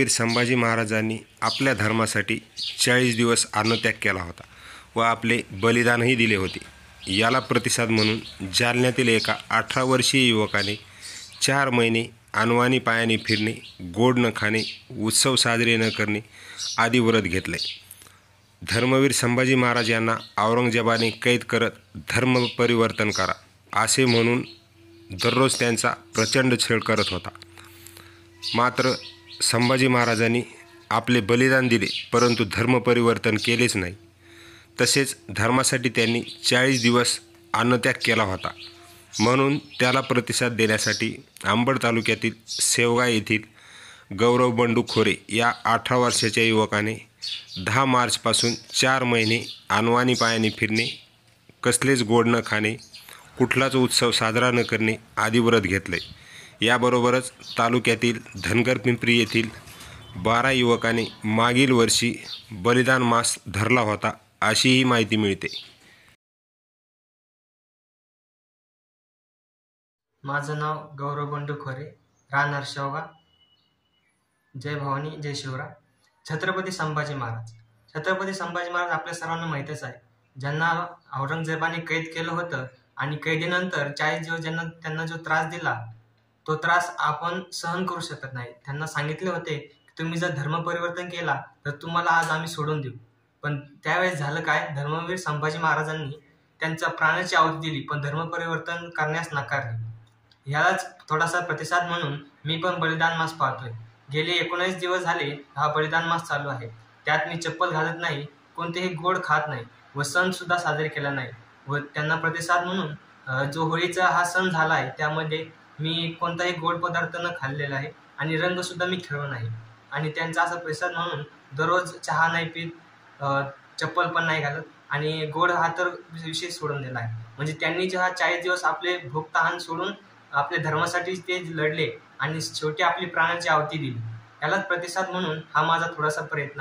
धर्मवीर संभाजी महाराजांनी आपल्या धर्मासाठी 40 दिवस अन्नत्याग केला होता व आपले बलिदानही दिले होते। याला प्रतिसाद म्हणून जालन्यातील एका 18 वर्षीय युवकाने 4 महिने अनवाणी पायाने फिरणे, गोड न खाणे, उत्सव साजरे न करणे आदी व्रत घेतले। धर्मवीर संभाजी महाराज यांना औरंगजेबाने कैद करत धर्म परिवर्तन करा असे म्हणून दररोज त्यांचा प्रचंड छळ करत होता। मात्र संभाजी महाराजांनी आपले बलिदान दिले परंतु धर्म परिवर्तन केलेच नाही। तसेच धर्मासाठी त्यांनी 40 दिवस अन्नत्याग केला होता। म्हणून त्याला प्रतिसाद देण्यासाठी अंबड तालुक्यातील सेवगा येथील गौरव बंडू खोरे या 18 वर्षाच्या युवकाने 10 मार्चपासून 4 महिने अनवाणी पायाने फिरणे, कसलेच गोड न खाणे, कुठलाच उत्सव साजरा न करणे आदी व्रत घेतले। याबरोबरच तालुक्यातील धनगर पिंपरी येथील 12 युवकांनी मागील वर्षी बलिदान मास धरला होता अशीही माहिती मिळते। माझं नाव गौरव बंडू खोरे, राहणार शेवगा। जय भवानी, जय शिवराय। छत्रपती संभाजी महाराज आपल्या सर्वांना माहीतच आहे, ज्यांना औरंगजेबाने कैद केलं होतं आणि कैदीनंतर 40 दिवस त्यांना जो त्रास दिला तो त्रास आपण सहन करू शकत नाही। त्यांना सांगितले होते की तुम्ही जर धर्म परिवर्तन केला तर तुम्हाला आज आम्ही सोडून देऊ। पण त्यावेळेस झालं काय, धर्मवीर संभाजी महाराजांनी त्यांच्या प्राणाची आहुती दिली पण धर्म परिवर्तन करण्यास नाकारले। ह्यालाच थोडासा प्रतिसाद म्हणून मी पण बलिदान मास पाळतोय। गेले 19 दिवस झाले हा बलिदान मास चालू आहे। त्यात मी चप्पल घालत नाही, कोणतेही गोड खात नाही व सण सुद्धा साजरे केला नाही। व त्यांना प्रतिसाद म्हणून जो होळीचा हा सण झाला आहे त्यामध्ये मी कोणताही गोड पदार्थ न खाल्लेला आहे आणि रंग सुद्धा मी खेळलो नाही। आणि त्यांचा असा प्रतिसाद म्हणून दररोज चहा नाही पीत, चप्पल पण नाही घालत आणि गोड हा तर विषय सोडून दिला आहे। म्हणजे त्यांनी जे हा 40 दिवस आपले भूक तहान सोडून आपल्या धर्मासाठी ते लढले आणि शेवटी आपली प्राणाची आहुती दिली। यालाच प्रतिसाद म्हणून हा माझा थोडासा प्रयत्न आहे।